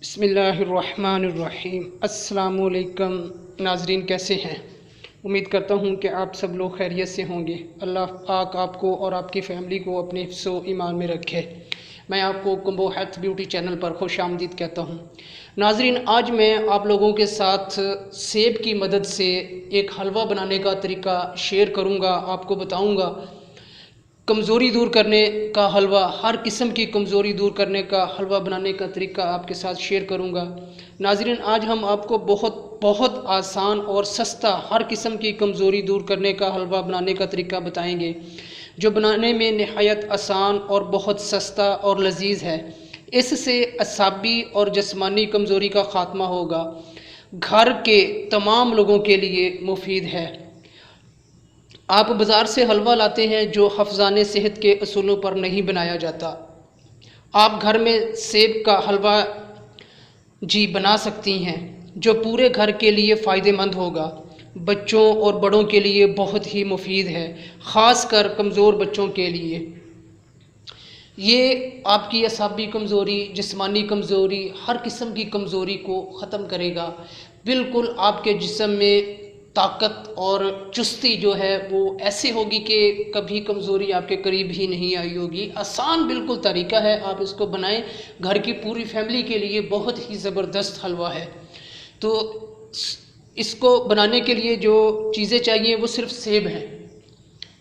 बिस्मिल्लाहिर्रहमानिर्रहीम। अस्सलाम वालेकुम नाजरीन, कैसे हैं? उम्मीद करता हूँ कि आप सब लोग खैरियत से होंगे। अल्लाह पाक आपको और आपकी फ़ैमिली को अपने हिफ्ज़ व ईमान में रखे। मैं आपको कम्बो हेल्थ ब्यूटी चैनल पर खुश आमदीद कहता हूँ। नाजरीन, आज मैं आप लोगों के साथ सेब की मदद से एक हलवा बनाने का तरीका शेयर करूँगा। आपको बताऊँगा कमज़ोरी दूर करने का हलवा, हर किस्म की कमज़ोरी दूर करने का हलवा बनाने का तरीका आपके साथ शेयर करूंगा। नाज़रीन, आज हम आपको बहुत आसान और सस्ता हर किस्म की कमज़ोरी दूर करने का हलवा बनाने का तरीका बताएंगे, जो बनाने में नहायत आसान और बहुत सस्ता और लजीज है। इससे असाबी और जिस्मानी कमज़ोरी का ख़ात्मा होगा। घर के तमाम लोगों के लिए मुफीद है। आप बाज़ार से हलवा लाते हैं जो हफ्ज़ाने सेहत के असूलों पर नहीं बनाया जाता। आप घर में सेब का हलवा बना सकती हैं, जो पूरे घर के लिए फ़ायदेमंद होगा। बच्चों और बड़ों के लिए बहुत ही मुफीद है, ख़ास कर कमज़ोर बच्चों के लिए। ये आपकी असाबी कमज़ोरी, जिस्मानी कमज़ोरी, हर किस्म की कमज़ोरी को ख़त्म करेगा। बिल्कुल आपके जिस्म में ताकत और चुस्ती जो है वो ऐसे होगी कि कभी कमज़ोरी आपके करीब ही नहीं आई होगी। आसान बिल्कुल तरीका है, आप इसको बनाएं। घर की पूरी फैमिली के लिए बहुत ही ज़बरदस्त हलवा है। तो इसको बनाने के लिए जो चीज़ें चाहिए वो सिर्फ सेब हैं।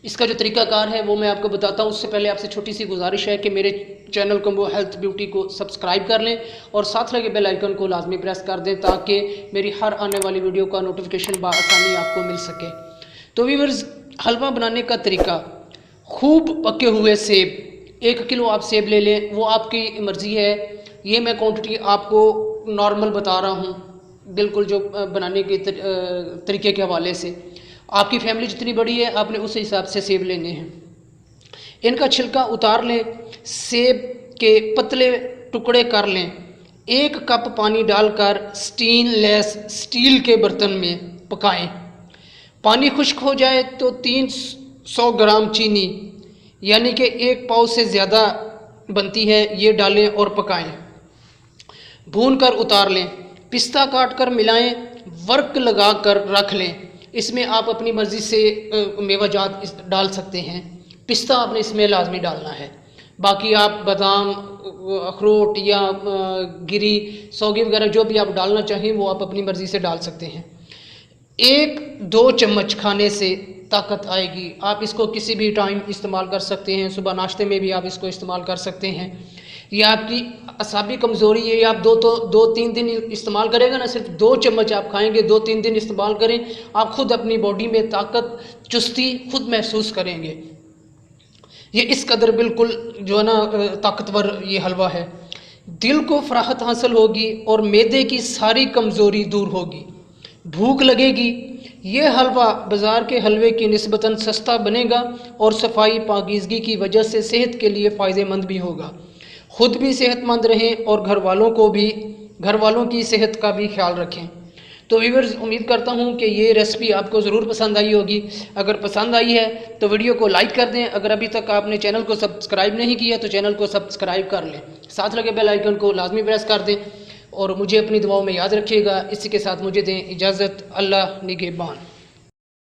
इसका जो तरीकाकार है वो मैं आपको बताता हूँ। उससे पहले आपसे छोटी सी गुजारिश है कि मेरे चैनल कम्बो हेल्थ ब्यूटी को सब्सक्राइब कर लें और साथ लगे बेल आइकन को लाजमी प्रेस कर दें, ताकि मेरी हर आने वाली वीडियो का नोटिफिकेशन बआसानी आपको मिल सके। तो व्यूअर्स, हलवा बनाने का तरीका, खूब पके हुए सेब 1 किलो आप सेब ले लें, वो आपकी मर्ज़ी है। ये मैं क्वान्टिटी आपको नॉर्मल बता रहा हूँ, बिल्कुल जो बनाने के तरीके के हवाले से। आपकी फैमिली जितनी बड़ी है आपने उस हिसाब से सेब लेने हैं। इनका छिलका उतार लें, सेब के पतले टुकड़े कर लें। 1 कप पानी डालकर स्टेनलेस स्टील के बर्तन में पकाएं। पानी खुश्क हो जाए तो 300 ग्राम चीनी, यानी कि 1 पाव से ज़्यादा बनती है, ये डालें और पकाएं। भून कर उतार लें। पिस्ता काट कर मिलाएं, वर्क लगा कर रख लें। इसमें आप अपनी मर्ज़ी से मेवाजात डाल सकते हैं। पिस्ता आपने इसमें लाजमी डालना है। बाकी आप बादाम, अखरोट या गिरी, सौगी वगैरह जो भी आप डालना चाहें वो आप अपनी मर्ज़ी से डाल सकते हैं। 1-2 चम्मच खाने से ताकत आएगी। आप इसको किसी भी टाइम इस्तेमाल कर सकते हैं। सुबह नाश्ते में भी आप इसको इस्तेमाल कर सकते हैं। ये आपकी असाबी कमज़ोरी है, आप 2-3 दिन इस्तेमाल करेगा ना, सिर्फ 2 चम्मच आप खाएंगे, 2-3 दिन इस्तेमाल करें, आप खुद अपनी बॉडी में ताकत, चुस्ती खुद महसूस करेंगे। ये इस कदर बिल्कुल जो है ना ताकतवर ये हलवा है। दिल को फराहत हासिल होगी और मैदे की सारी कमज़ोरी दूर होगी। भूख लगेगी। ये हलवा बाज़ार के हलवे की निस्बतन सस्ता बनेगा और सफाई पाकीज़गी की वजह से सेहत के लिए फ़ायदेमंद भी होगा। खुद भी सेहतमंद रहें और घर वालों की सेहत का भी ख्याल रखें। तो व्यूअर्स, उम्मीद करता हूँ कि ये रेसिपी आपको ज़रूर पसंद आई होगी। अगर पसंद आई है तो वीडियो को लाइक कर दें। अगर अभी तक आपने चैनल को सब्सक्राइब नहीं किया तो चैनल को सब्सक्राइब कर लें। साथ लगे बेल आइकन को लाजमी प्रेस कर दें और मुझे अपनी दुआओं में याद रखिएगा। इसी के साथ मुझे दें इजाज़त। अल्लाह निगहबान।